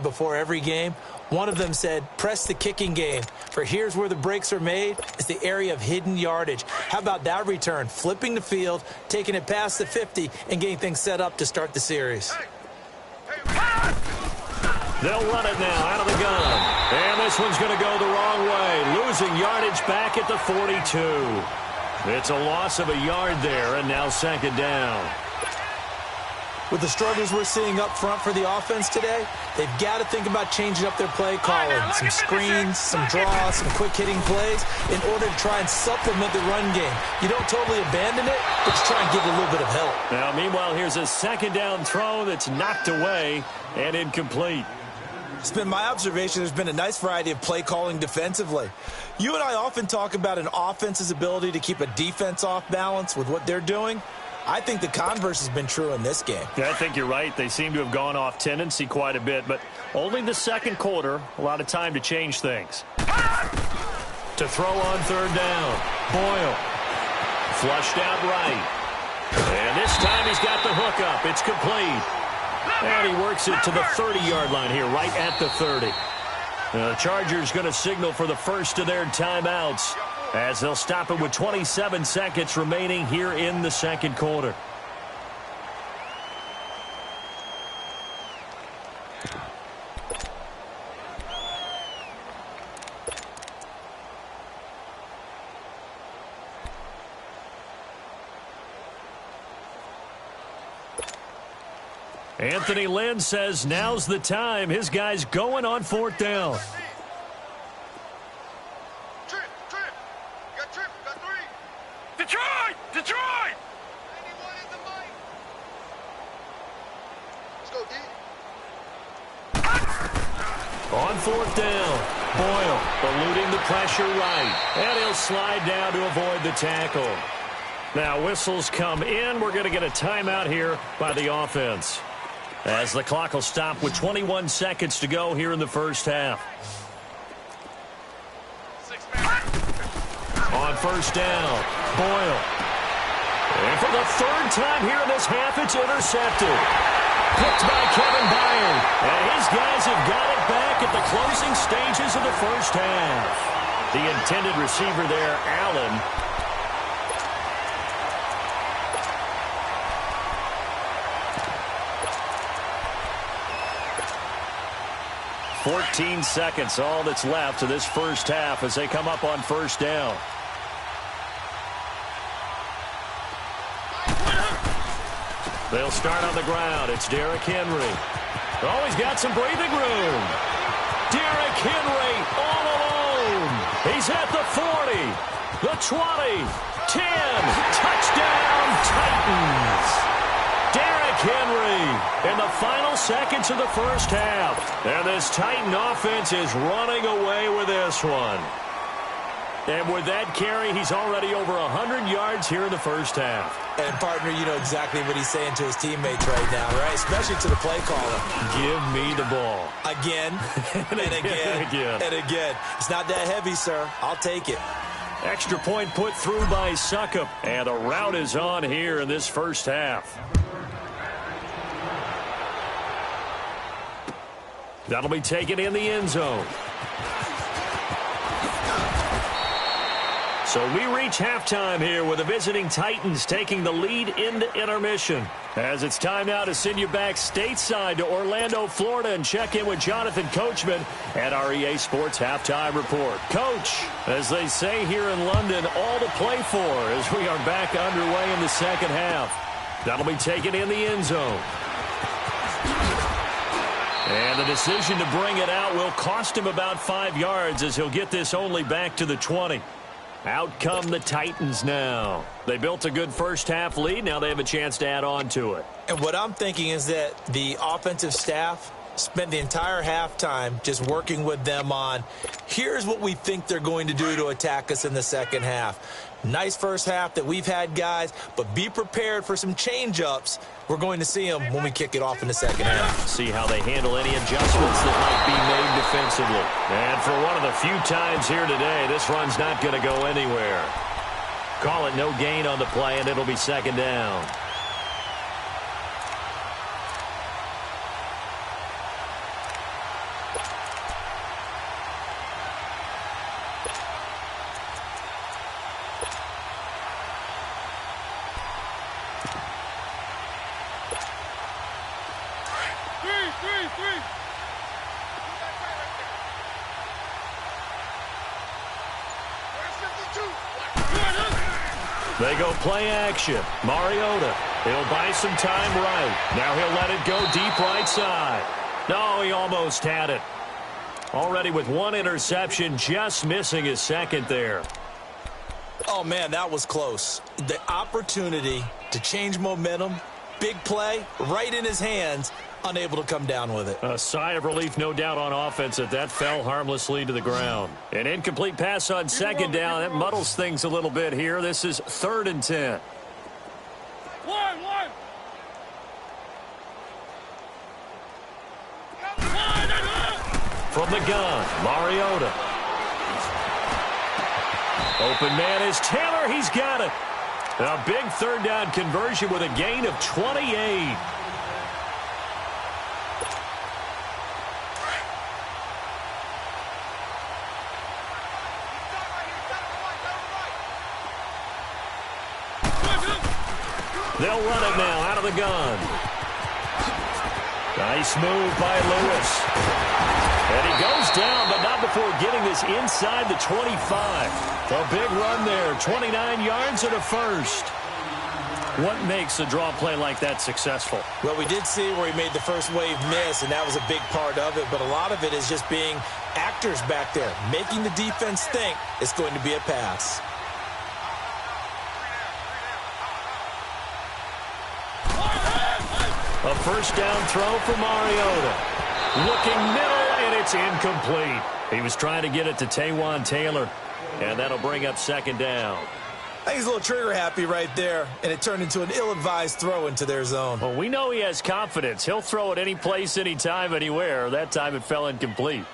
Before every game, one of them said, press the kicking game. For here's where the breaks are made, is the area of hidden yardage. How about that return? Flipping the field, taking it past the 50, and getting things set up to start the series. They'll run it now out of the gun. And this one's going to go the wrong way. Losing yardage back at the 42. It's a loss of a yard there, and now second down. With the struggles we're seeing up front for the offense today, they've got to think about changing up their play calling. Some screens, some draws, some quick-hitting plays in order to try and supplement the run game. You don't totally abandon it, but you try and give it a little bit of help. Now, meanwhile, here's a second down throw that's knocked away and incomplete. It's been my observation there's been a nice variety of play calling defensively. You and I often talk about an offense's ability to keep a defense off balance with what they're doing. I think the converse has been true in this game. Yeah, I think you're right. They seem to have gone off tendency quite a bit, but only the second quarter, a lot of time to change things. To throw on third down, Boyle. Flushed out right. And this time he's got the hook up. It's complete. And he works it to the 30-yard line here, right at the 30. The Chargers going to signal for the first of their timeouts, as they'll stop it with 27 seconds remaining here in the second quarter. Anthony Lynn says now's the time. His guy's going on fourth down. Detroit! Let's go, D. On fourth down, Boyle eluding the pressure right. And he'll slide down to avoid the tackle. Now whistles come in. We're going to get a timeout here by the offense, as the clock will stop with 21 seconds to go here in the first half. On first down, Boyle. And for the third time here in this half, it's intercepted. Picked by Kevin Byard. And his guys have got it back at the closing stages of the first half. The intended receiver there, Allen. "14 seconds, all that's left to this first half as they come up on first down. They'll start on the ground. It's Derrick Henry. Oh, he's got some breathing room. Derrick Henry all alone. He's at the 40, the 20, 10. Touchdown, Titans. Derrick Henry in the final seconds of the first half. And this Titan offense is running away with this one. And with that carry, he's already over 100 yards here in the first half. And, partner, you know exactly what he's saying to his teammates right now, right? Especially to the play caller. Give me the ball. Again, and again, and again. It's not that heavy, sir. I'll take it. Extra point put through by Succop. And the route is on here in this first half. That'll be taken in the end zone. So we reach halftime here with the visiting Titans taking the lead into intermission. As it's time now to send you back stateside to Orlando, Florida, and check in with Jonathan Coachman at our EA Sports Halftime Report. Coach, as they say here in London, all to play for as we are back underway in the second half. That'll be taken in the end zone. And the decision to bring it out will cost him about 5 yards as he'll get this only back to the 20. Out come the Titans now. They built a good first half lead. Now they have a chance to add on to it. And what I'm thinking is that the offensive staff spent the entire halftime just working with them on, here's what we think they're going to do to attack us in the second half. Nice first half that we've had, guys, but be prepared for some change-ups. We're going to see them when we kick it off in the second half. See how they handle any adjustments that might be made defensively. And for one of the few times here today, this run's not going to go anywhere. Call it no gain on the play, and it'll be second down. They go play action. Mariota, he'll buy some time right. Now he'll let it go deep right side. No, he almost had it. Already with one interception, just missing his second there. Oh, man, that was close. The opportunity to change momentum, big play, right in his hands, unable to come down with it. A sigh of relief, no doubt, on offense that fell harmlessly to the ground. An incomplete pass on second down. That muddles things a little bit here. This is 3rd and 10. From the gun, Mariota. Open man is Taylor. He's got it. A big 3rd down conversion with a gain of 28. They'll run it now out of the gun. Nice move by Lewis. And he goes down, but not before getting this inside the 25. A big run there, 29 yards and a first. What makes a draw play like that successful? Well, we did see where he made the first wave miss, and that was a big part of it. But a lot of it is just being actors back there, making the defense think it's going to be a pass. A first down throw for Mariota. Looking middle, and it's incomplete. He was trying to get it to Taywan Taylor, and that'll bring up 2nd down. I think he's a little trigger happy right there, and it turned into an ill-advised throw into their zone. Well, we know he has confidence. He'll throw it any place, anytime, anywhere. That time it fell incomplete.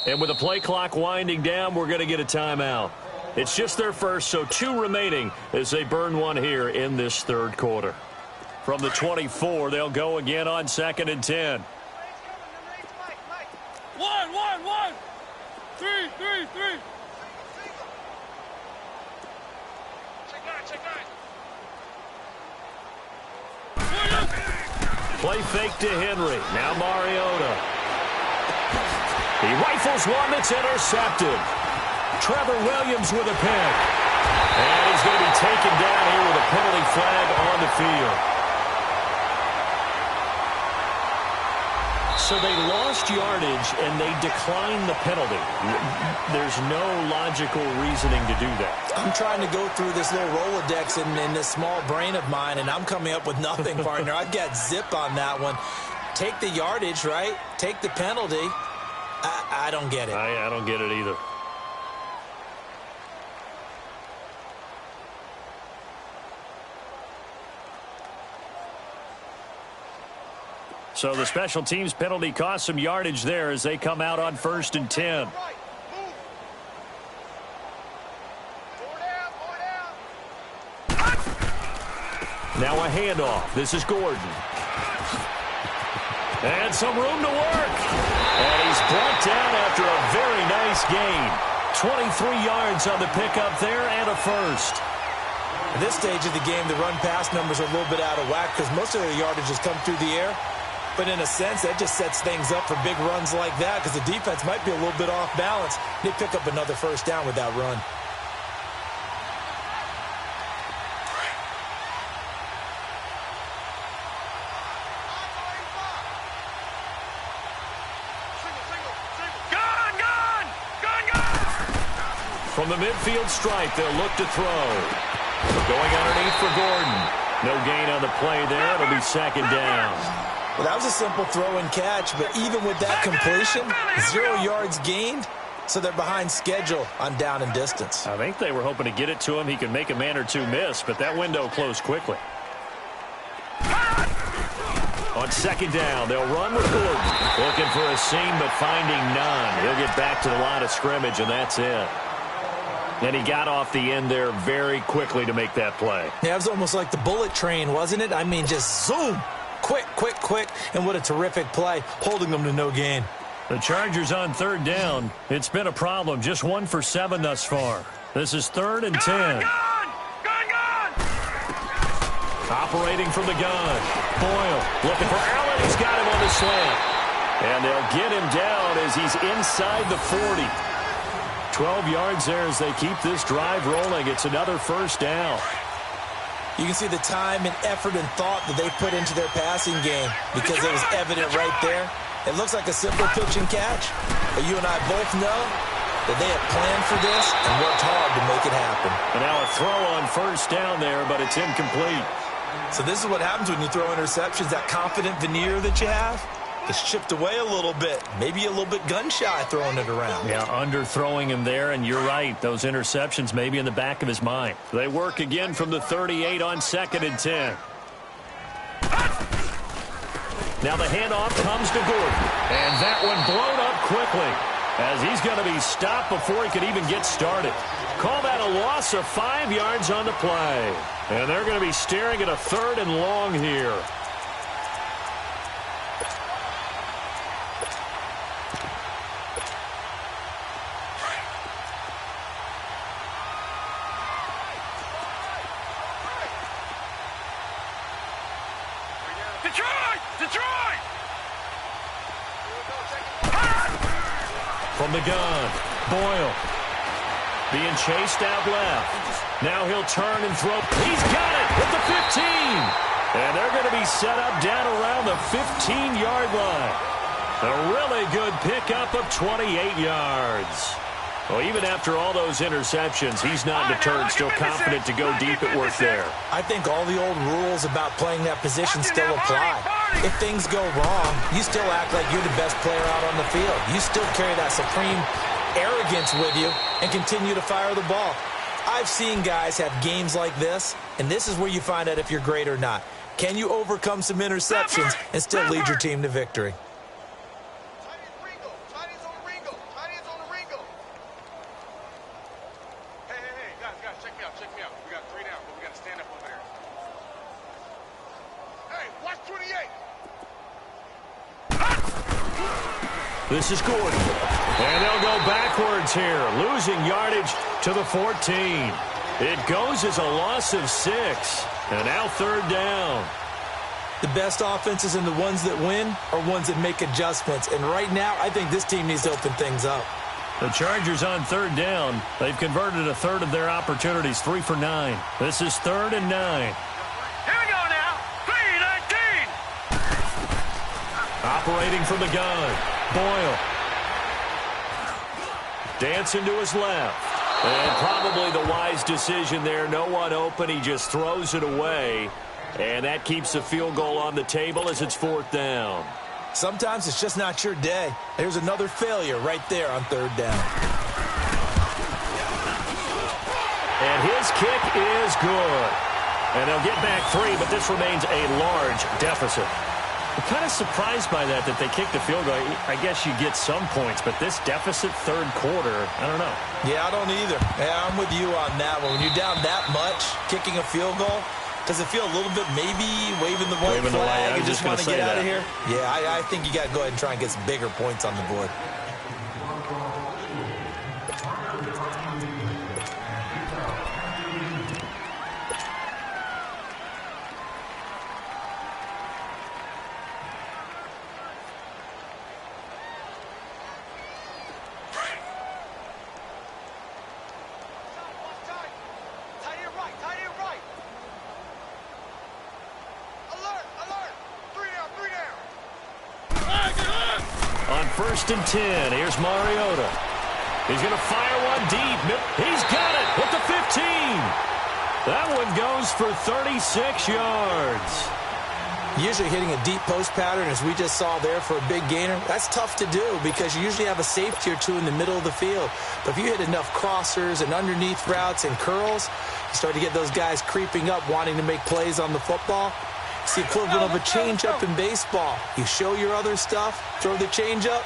And with the play clock winding down, we're going to get a timeout. It's just their first, so 2 remaining as they burn one here in this 3rd quarter. From the 24, they'll go again on 2nd and 10. 1, 3. Play fake to Henry. Now Mariota. He rifles one that's intercepted. Trevor Williams with a pick. And he's going to be taken down here with a penalty flag on the field. So they lost yardage and they declined the penalty. There's no logical reasoning to do that. I'm trying to go through this little Rolodex in this small brain of mine, and I'm coming up with nothing, partner. I've got zip on that one. Take the yardage, right? Take the penalty. I don't get it. I don't get it either. So the special teams penalty cost some yardage there as they come out on 1st and 10. Now a handoff. This is Gordon. And some room to work. And he's brought down after a very nice gain. 23 yards on the pickup there and a first. At this stage of the game, the run-pass numbers are a little bit out of whack because most of their yardage has come through the air. But in a sense, that just sets things up for big runs like that because the defense might be a little bit off balance. They pick up another first down with that run. From the midfield stripe, they'll look to throw. Going underneath for Gordon. No gain on the play there. It'll be 2nd down. Well, that was a simple throw and catch, but even with that completion, 0 yards gained, so they're behind schedule on down and distance. I think they were hoping to get it to him. He could make a man or two miss, but that window closed quickly. On 2nd down, they'll run with Gordon. Looking for a seam, but finding none. He'll get back to the line of scrimmage, and that's it. And he got off the end there very quickly to make that play. Yeah, it was almost like the bullet train, wasn't it? I mean, just zoom. Quick, quick, quick. And what a terrific play, holding them to no gain. The Chargers on third down. It's been a problem. Just 1 for 7 thus far. This is 3rd and 10. Operating from the gun. Boyle looking for Allen. He's got him on the slant. And they'll get him down as he's inside the 40. 12 yards there as they keep this drive rolling. It's another first down. You can see the time and effort and thought that they put into their passing game because it was evident right there. It looks like a simple pitch and catch, but you and I both know that they have planned for this and worked hard to make it happen. And now a throw on first down there, but it's incomplete. So this is what happens when you throw interceptions. That confident veneer that you have gets chipped away a little bit. Maybe a little bit gun-shy throwing it around. Yeah, under-throwing him there, and you're right. Those interceptions may be in the back of his mind. They work again from the 38 on 2nd and 10. Now the handoff comes to Gordon. And that one blown up quickly as he's going to be stopped before he could even get started. Call that a loss of 5 yards on the play. And they're going to be staring at a 3rd and long here. Detroit! From the gun, Boyle being chased out left. Now he'll turn and throw. He's got it at the 15. And they're going to be set up down around the 15-yard line. A really good pickup of 28 yards. Well, even after all those interceptions, he's not deterred, still confident to go deep at work there. I think all the old rules about playing that position still apply. If things go wrong, you still act like you're the best player out on the field. You still carry that supreme arrogance with you and continue to fire the ball. I've seen guys have games like this, and this is where you find out if you're great or not. Can you overcome some interceptions and still lead your team to victory? This is Gordon. And they'll go backwards here, losing yardage to the 14. It goes as a loss of 6. And now 3rd down. The best offenses and the ones that win are ones that make adjustments. And right now, I think this team needs to open things up. The Chargers on 3rd down. They've converted a 1/3 of their opportunities, 3 for 9. This is 3rd and 9. Here we go now. 3-19. Operating from the gun. Boyle. Dancing to his left. And probably the wise decision there. No one open. He just throws it away. And that keeps the field goal on the table as it's 4th down. Sometimes it's just not your day. There's another failure right there on 3rd down. And his kick is good. And they'll get back 3, but this remains a large deficit. I'm kind of surprised by that they kicked a field goal. I guess you get some points, but this deficit 3rd quarter, I don't know. Yeah, I don't either. Yeah, I'm with you on that one. When you're down that much, kicking a field goal, does it feel a little bit maybe waving the white flag and just want to get out of here? Yeah, I think you got to go ahead and try and get some bigger points on the board. On 1st and 10, here's Mariota. He's going to fire one deep. He's got it at the 15. That one goes for 36 yards. Usually hitting a deep post pattern, as we just saw there for a big gainer, that's tough to do because you usually have a safety or two in the middle of the field. But if you hit enough crossers and underneath routes and curls, you start to get those guys creeping up, wanting to make plays on the football. It's the equivalent of a changeup in baseball. You show your other stuff, throw the changeup,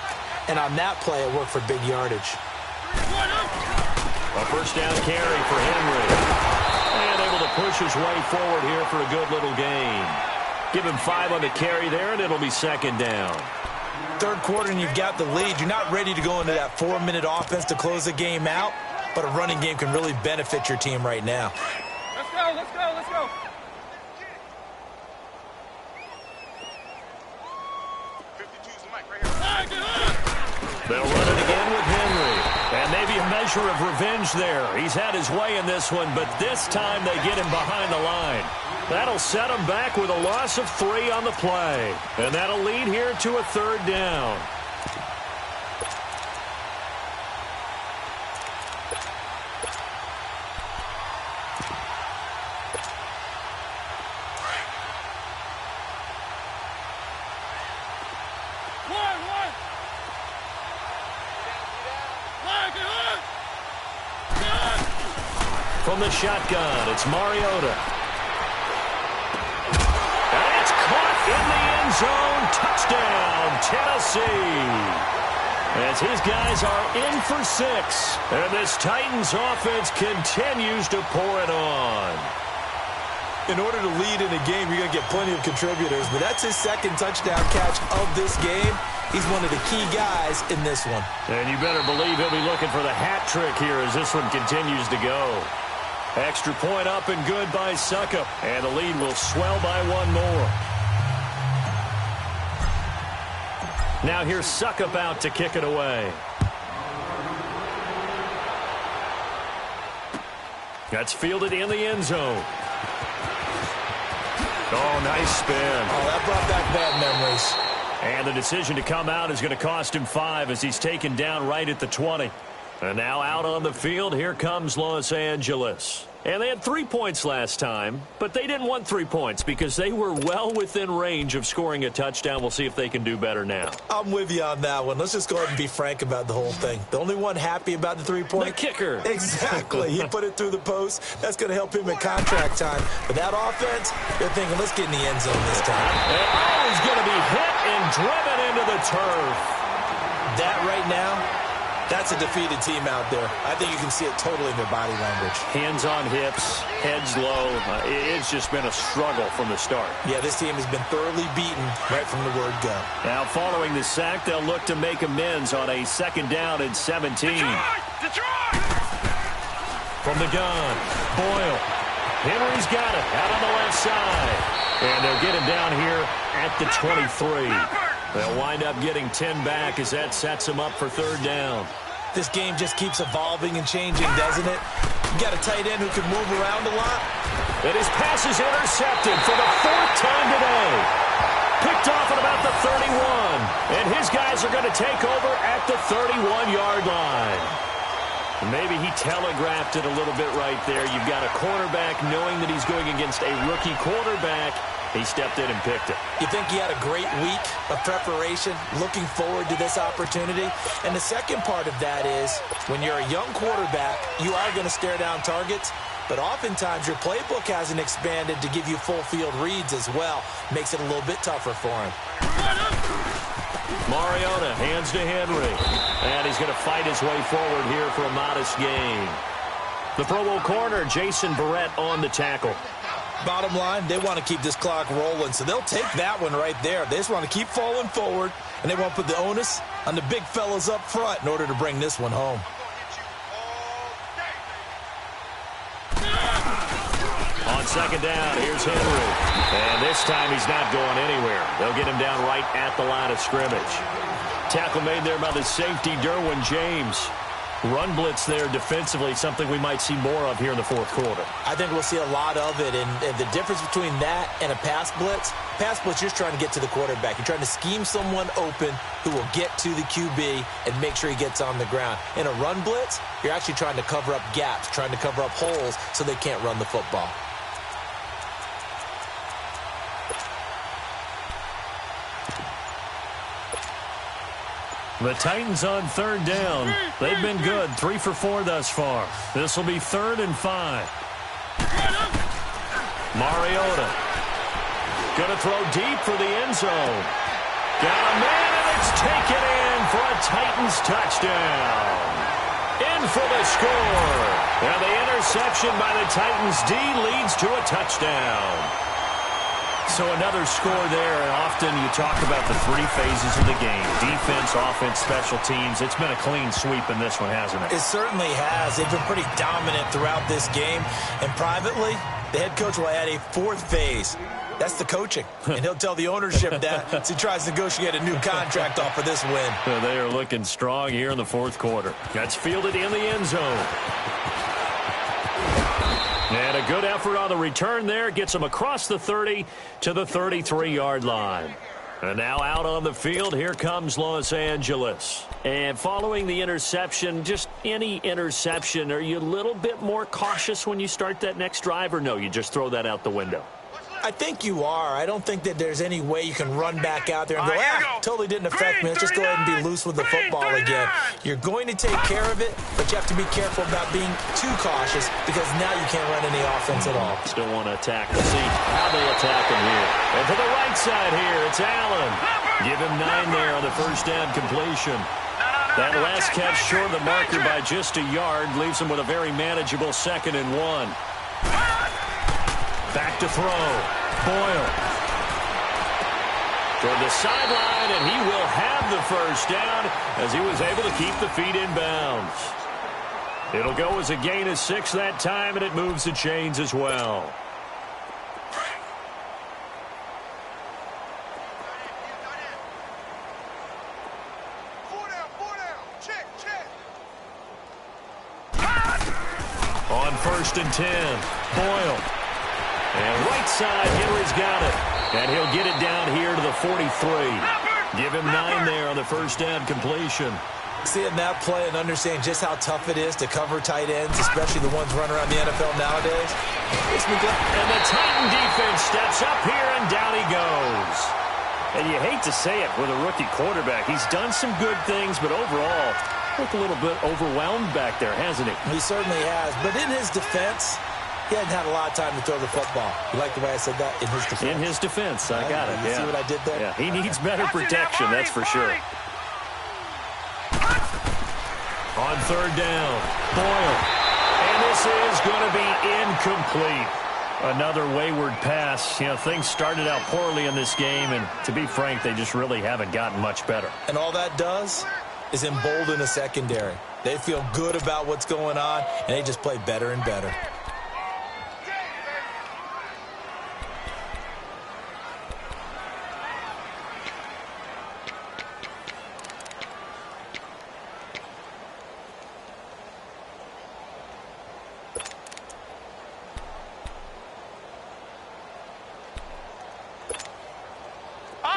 and on that play, it worked for big yardage. A 1st down carry for Henry. And able to push his way forward here for a good little gain. Give him 5 on the carry there, and it'll be 2nd down. Third quarter and you've got the lead. You're not ready to go into that 4-minute offense to close the game out, but a running game can really benefit your team right now. Let's go, let's go, let's go. They'll run it again with Henry. And maybe a measure of revenge there. He's had his way in this one, but this time they get him behind the line. That'll set him back with a loss of 3 on the play. And that'll lead here to a third down. From the shotgun, it's Mariota. And it's caught in the end zone. Touchdown, Tennessee. As his guys are in for 6. And this Titans offense continues to pour it on. In order to lead in a game, you're going to get plenty of contributors, but that's his second touchdown catch of this game. He's one of the key guys in this one. And you better believe he'll be looking for the hat trick here as this one continues to go. Extra point up and good by Suckup. And the lead will swell by 1 more. Now here's Suckup out to kick it away. That's fielded in the end zone. Oh, nice spin. Oh, that brought back bad memories. And the decision to come out is going to cost him 5 as he's taken down right at the 20. And now out on the field, here comes Los Angeles. And they had 3 points last time, but they didn't want 3 points because they were well within range of scoring a touchdown. We'll see if they can do better now. I'm with you on that one. Let's just go ahead and be frank about the whole thing. The only one happy about the 3-point? The kicker. Exactly. He put it through the post. That's going to help him in contract time. But that offense, they're thinking, let's get in the end zone this time. And he's going to be hit and driven into the turf. That right now, that's a defeated team out there. I think you can see it totally in their body language. Hands on hips, heads low. It's just been a struggle from the start. Yeah, this team has been thoroughly beaten right from the word go. Now, following the sack, they'll look to make amends on a 2nd down and 17. Detroit! From the gun, Boyle. Henry's got it out on the left side. And they'll get him down here at the 23. They'll wind up getting 10 back as that sets them up for 3rd down. This game just keeps evolving and changing, doesn't it? You got a tight end who can move around a lot. And his pass is intercepted for the 4th time today. Picked off at about the 31. And his guys are going to take over at the 31-yard line. Maybe he telegraphed it a little bit right there. You've got a quarterback knowing that he's going against a rookie quarterback. He stepped in and picked it. You think he had a great week of preparation, looking forward to this opportunity? And the second part of that is, when you're a young quarterback, you are going to stare down targets, but oftentimes your playbook hasn't expanded to give you full field reads as well. Makes it a little bit tougher for him. Mariota hands to Henry. And he's going to fight his way forward here for a modest gain. The Pro Bowl corner, Jason Verrett, on the tackle. Bottom line, they want to keep this clock rolling, so they'll take that one right there. They just want to keep falling forward, and they want to put the onus on the big fellas up front in order to bring this one home. On 2nd down, here's Henry. And this time he's not going anywhere. They'll get him down right at the line of scrimmage. Tackle made there by the safety, Derwin James. Run blitz there defensively, something we might see more of here in the 4th quarter. I think we'll see a lot of it, and the difference between that and a pass blitz, you're just trying to get to the quarterback. You're trying to scheme someone open who will get to the QB and make sure he gets on the ground. In a run blitz, you're actually trying to cover up gaps, trying to cover up holes so they can't run the football. The Titans on 3rd down. They've been good, 3 for 4 thus far. This will be 3rd and 5. Mariota. Going to throw deep for the end zone. Got a man, and it's taken in for a Titans touchdown. In for the score. And the interception by the Titans D leads to a touchdown. So another score there, and often you talk about the three phases of the game. Defense, offense, special teams. It's been a clean sweep in this one, hasn't it? It certainly has. They've been pretty dominant throughout this game. And privately, the head coach will add a fourth phase. That's the coaching. And he'll tell the ownership that as he tries to negotiate a new contract off of this win. They are looking strong here in the fourth quarter. That's fielded in the end zone. And a good effort on the return there. Gets him across the 30 to the 33-yard line. And now out on the field, here comes Los Angeles. And following the interception, just any interception, are you a little bit more cautious when you start that next drive, or no, you just throw that out the window? I think you are. I don't think that there's any way you can run back out there and go, totally didn't affect me. Let's just go ahead and be loose with the football again. You're going to take care of it, but you have to be careful about being too cautious because now you can't run any offense at all. Still want to attack. We'll see how they attack him here. And to the right side here, it's Allen. Give him 9 there on the first down completion. That last catch short of the marker by just a yard leaves him with a very manageable 2nd and 1. Back to throw. Boyle. Toward the sideline, and he will have the first down as he was able to keep the feet in bounds. It'll go as a gain of 6 that time, and it moves the chains as well. On 1st and 10, Boyle. And right side, Henry's got it. And he'll get it down here to the 43. Give him 9 there on the first down completion. Seeing that play and understanding just how tough it is to cover tight ends, especially the ones running around the NFL nowadays, makes me glad. And the Titan defense steps up here, and down he goes. And you hate to say it with a rookie quarterback. He's done some good things, but overall, looked a little bit overwhelmed back there, hasn't he? He certainly has. But in his defense, he hadn't had a lot of time to throw the football. You like the way I said that? In his defense. In his defense. I got it. You see what I did there? Yeah, he needs better protection, that's for sure. On 3rd down, Boyle. And this is going to be incomplete. Another wayward pass. You know, things started out poorly in this game, and to be frank, they just really haven't gotten much better. And all that does is embolden the secondary. They feel good about what's going on, and they just play better and better.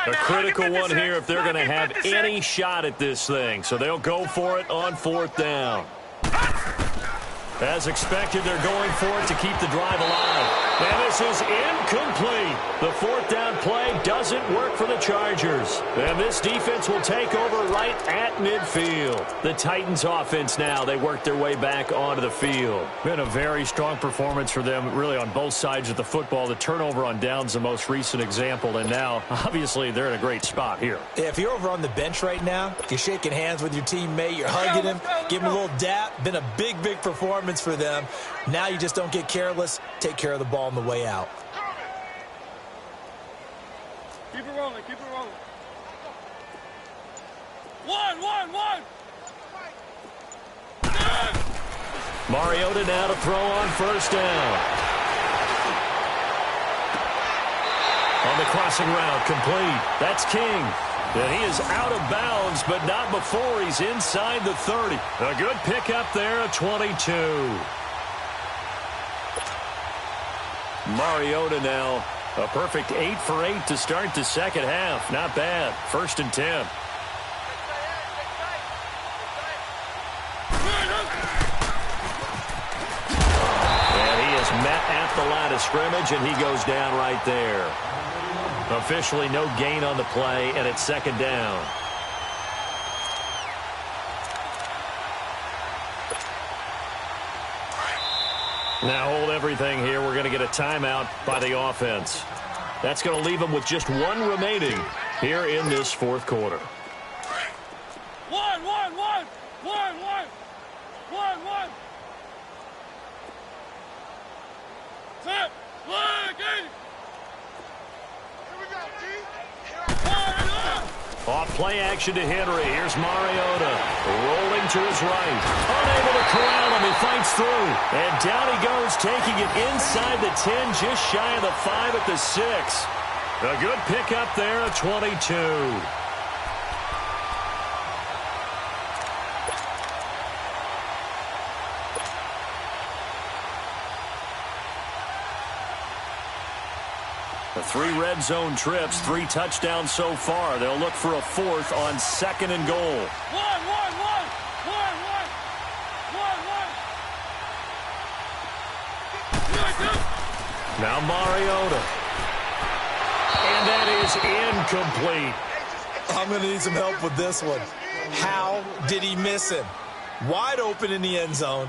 A critical one here if they're going to have any shot at this thing. So they'll go for it on 4th down. As expected, they're going for it to keep the drive alive. And this is incomplete. The 4th down play doesn't work for the Chargers. And this defense will take over right at midfield. The Titans offense now, they work their way back onto the field. Been a very strong performance for them, really on both sides of the football. The turnover on downs the most recent example. And now, obviously, they're in a great spot here. If you're over on the bench right now, you're shaking hands with your teammate, you're hugging him, giving him a little dap. Been a big performance for them. Now you just don't get careless. Take care of the ball on the way out. Keep it rolling, keep it rolling. One. Mariota now to throw on 1st down. On the crossing route, complete. That's King. And he is out of bounds, but not before he's inside the 30. A good pickup there at 22. Mariota now, a perfect 8 for 8 to start the second half. Not bad. 1st and 10. And he is met at the line of scrimmage, and he goes down right there. Officially no gain on the play, and it's 2nd down. Now hold everything here. We're going to get a timeout by the offense. That's going to leave them with just 1 remaining here in this 4th quarter. One. Set, flag, Off play action to Henry. Here's Mariota. Rolling to his right. Unable to corral him. He fights through. And down he goes, taking it inside the 10, just shy of the 5 at the 6. A good pickup there, a 22. The 3 red zone trips, 3 touchdowns so far. They'll look for a 4th on 2nd and goal. One. Now Mariota. And that is incomplete. I'm going to need some help with this one. How did he miss him? Wide open in the end zone.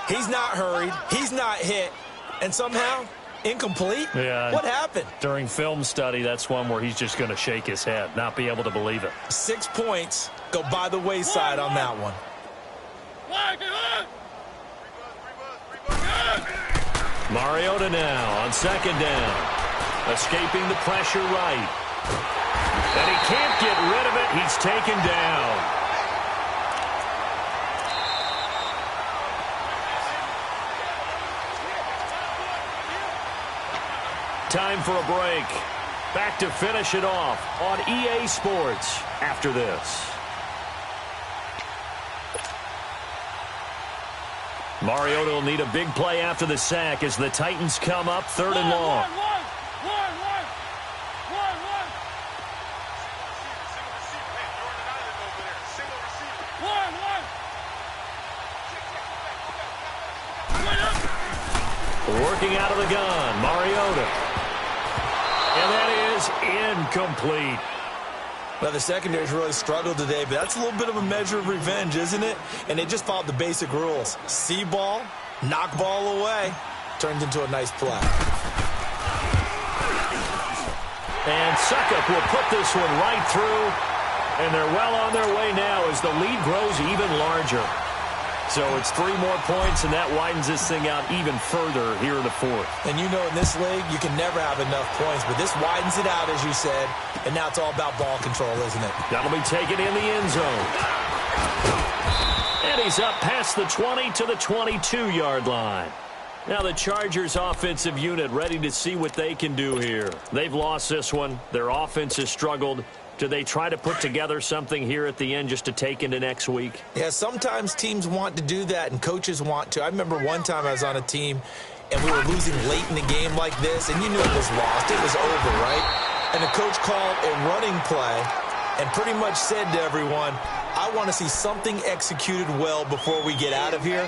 He's not hurried. He's not hit. And somehow, incomplete? Yeah. What happened? During film study, that's one where he's just going to shake his head, not be able to believe it. 6 points go by the wayside on that one. Mariota now on 2nd down. Escaping the pressure right. And he can't get rid of it. He's taken down. Time for a break. Back to finish it off on EA Sports after this. Mariota will need a big play after the sack as the Titans come up 3rd and long. Working out of the gun, Mariota. And that is incomplete. Well, the secondary's really struggled today, but that's a little bit of a measure of revenge, isn't it? And they just followed the basic rules. See ball, knock ball away. Turns into a nice play. And Suckup will put this one right through. And they're well on their way now as the lead grows even larger. So it's 3 more points, and that widens this thing out even further here in the 4th. And you know in this league, you can never have enough points, but this widens it out, as you said, and now it's all about ball control, isn't it? That'll be taken in the end zone. And he's up past the 20 to the 22-yard line. Now the Chargers offensive unit ready to see what they can do here. They've lost this one. Their offense has struggled. Do they try to put together something here at the end just to take into next week? Yeah, sometimes teams want to do that and coaches want to. I remember one time I was on a team and we were losing late in the game like this, and you knew it was lost. It was over, right? And the coach called a running play and pretty much said to everyone, I want to see something executed well before we get out of here.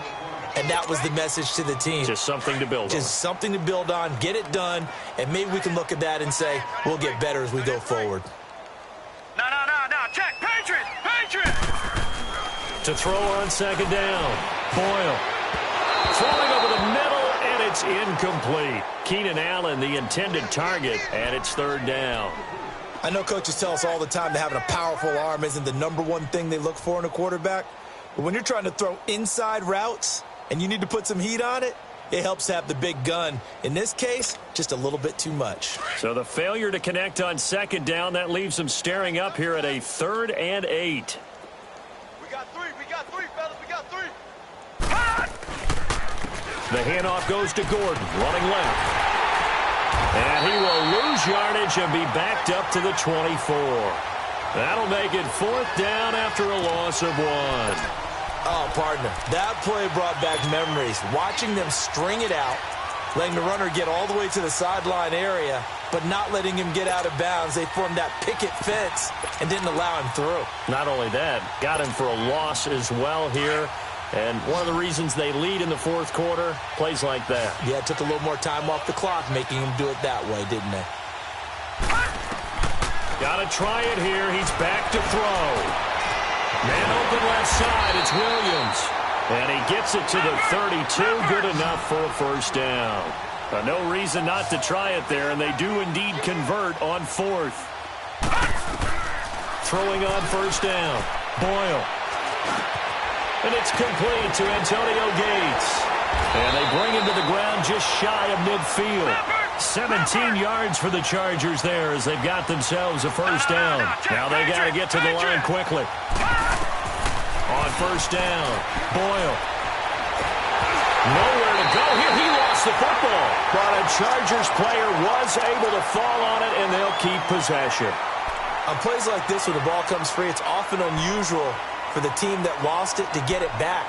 And that was the message to the team. Just something to build on. Just something to build on, get it done, and maybe we can look at that and say, we'll get better as we go forward. No. Check. Patriot. To throw on 2nd down. Boyle. Throwing over the middle, and it's incomplete. Keenan Allen, the intended target, and it's 3rd down. I know coaches tell us all the time that having a powerful arm isn't the #1 thing they look for in a quarterback. But when you're trying to throw inside routes and you need to put some heat on it, it helps to have the big gun. In this case, just a little bit too much. So the failure to connect on 2nd down, that leaves them staring up here at a 3rd and 8. We got three, fellas. We got 3. The handoff goes to Gordon, running left. And he will lose yardage and be backed up to the 24. That'll make it 4th down after a loss of 1. Oh, partner, that play brought back memories. Watching them string it out, letting the runner get all the way to the sideline area, but not letting him get out of bounds. They formed that picket fence and didn't allow him through. Not only that, got him for a loss as well here. And one of the reasons they lead in the 4th quarter, plays like that. Yeah, it took a little more time off the clock, making him do it that way, didn't they? Got to try it here. He's back to throw. Man open left side. It's Williams. And he gets it to the 32. Good enough for a 1st down. No reason not to try it there, and they do indeed convert on 4th. Throwing on 1st down. Boyle. And it's complete to Antonio Gates. And they bring him to the ground just shy of midfield. 17 yards for the Chargers there as they've got themselves a first down. Now they got to get to the line quickly. On first down, Boyle. Nowhere to go here. He lost the football. But a Chargers player was able to fall on it, and they'll keep possession. On plays like this where the ball comes free, it's often unusual for the team that lost it to get it back.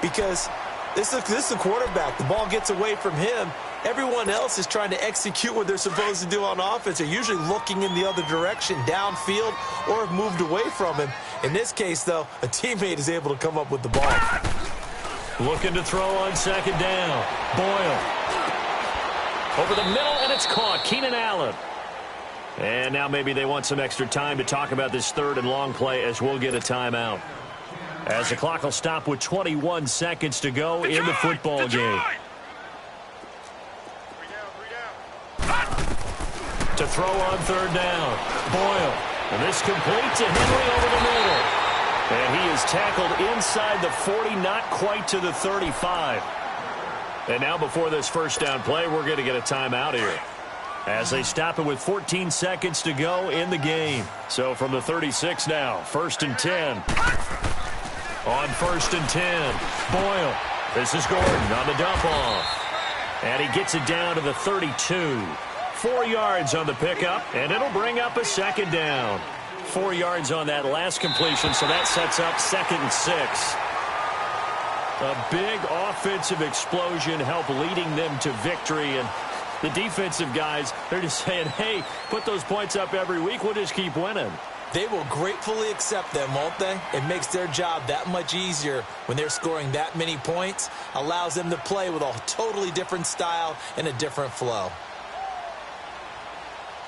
Because this is the quarterback. The ball gets away from him. Everyone else is trying to execute what they're supposed to do on offense. They're usually looking in the other direction, downfield, or have moved away from him. In this case, though, a teammate is able to come up with the ball. Looking to throw on second down. Boyle. Over the middle, and it's caught. Keenan Allen. And now maybe they want some extra time to talk about this third and long play as we'll get a timeout. As the clock will stop with 21 seconds to go in the football game. To throw on third down. Boyle. And this complete to Henry over the middle. And he is tackled inside the 40, not quite to the 35. And now before this first down play, we're going to get a timeout here, as they stop it with 14 seconds to go in the game. So from the 36 now, 1st and 10. On 1st and 10, Boyle. This is Gordon on the dump off. And he gets it down to the 32. 4 yards on the pickup, and it'll bring up a second down. 4 yards on that last completion, so that sets up 2nd and 6. A big offensive explosion helped leading them to victory, and the defensive guys, they're just saying, hey, put those points up every week, we'll just keep winning. They will gratefully accept them, won't they? It makes their job that much easier when they're scoring that many points, allows them to play with a totally different style and a different flow.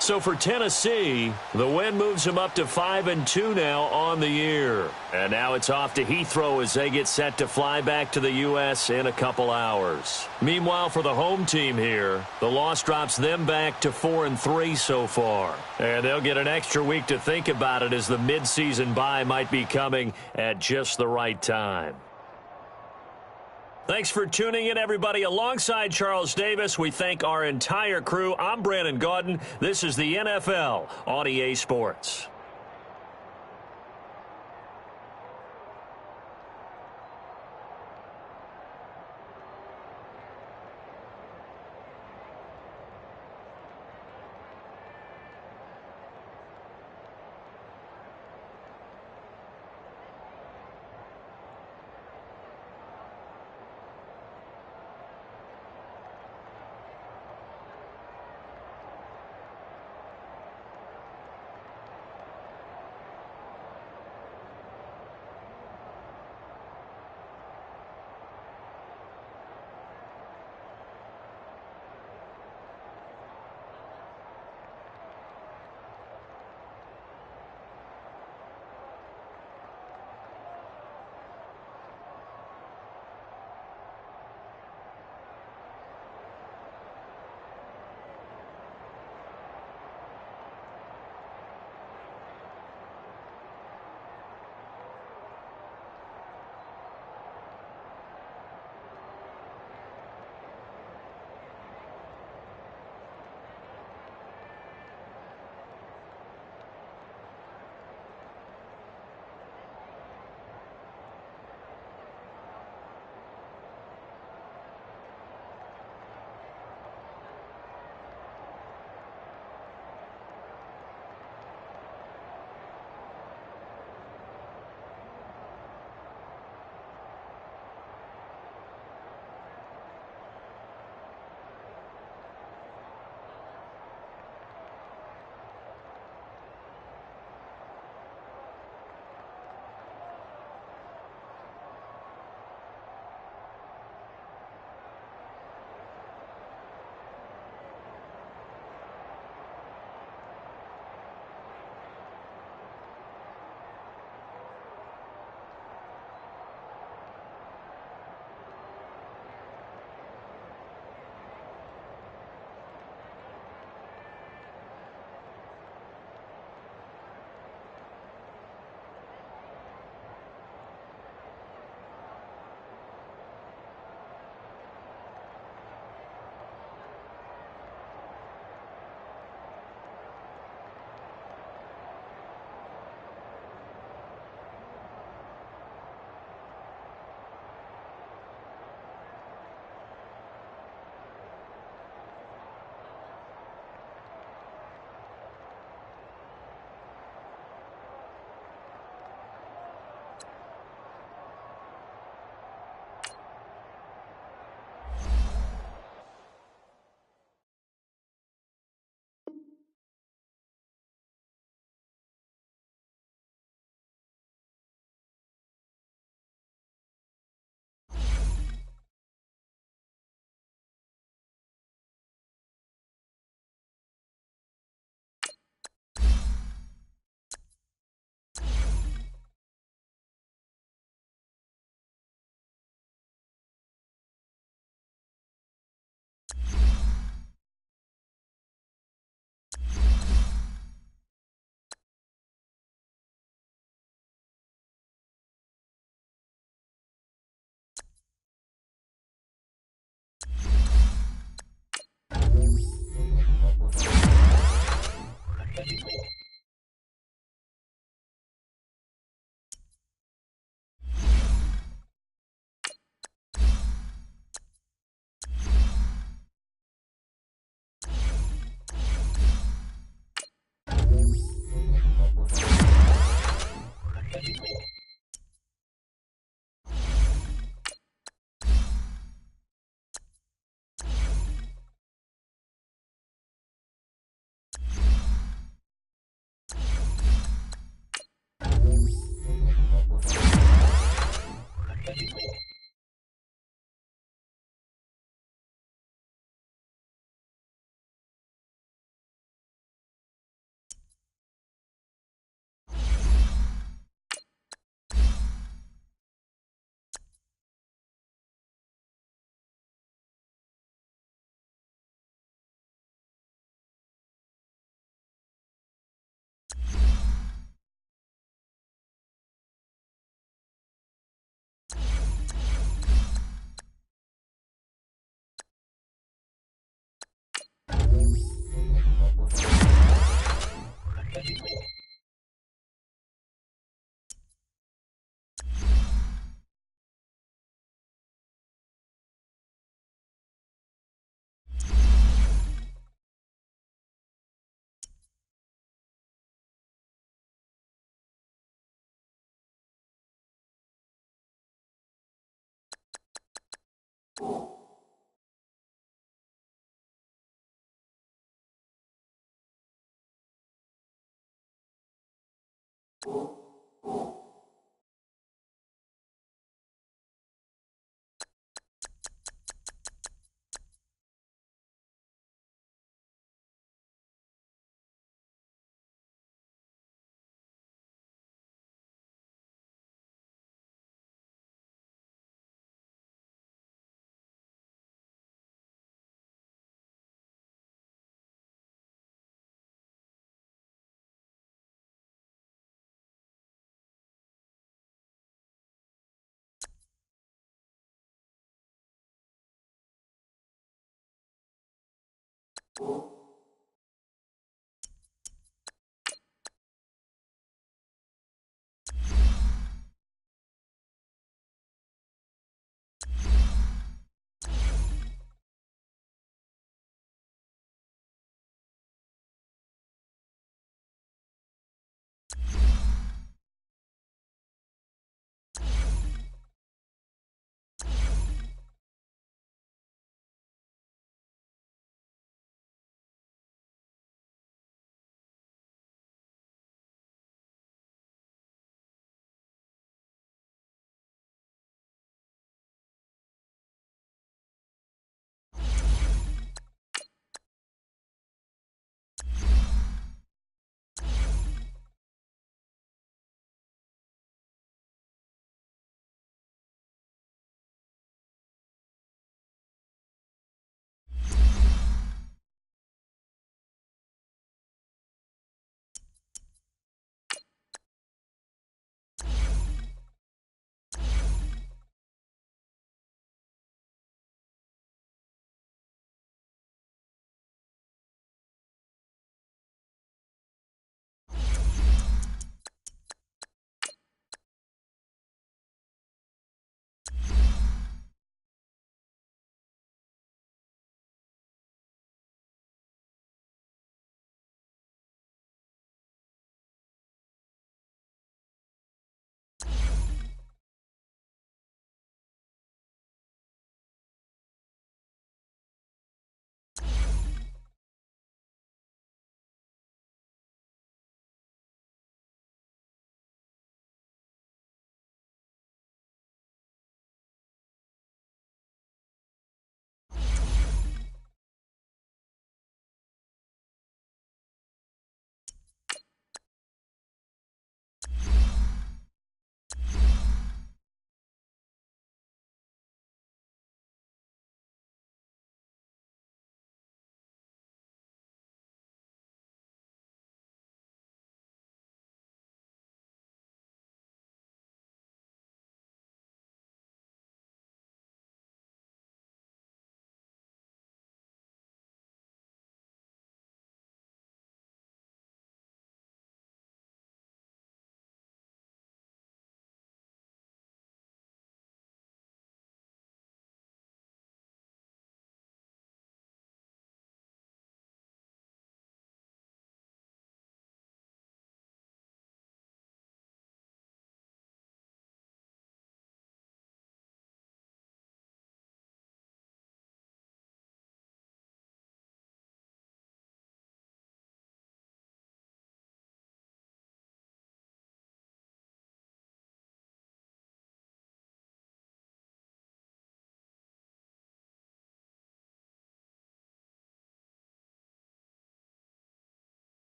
So for Tennessee, the win moves them up to 5-2 now on the year. And now it's off to Heathrow as they get set to fly back to the U.S. in a couple hours. Meanwhile, for the home team here, the loss drops them back to 4-3 so far. And they'll get an extra week to think about it, as the midseason bye might be coming at just the right time. Thanks for tuning in, everybody. Alongside Charles Davis, we thank our entire crew. I'm Brandon Gaudin. This is the NFL on EA Sports.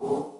you.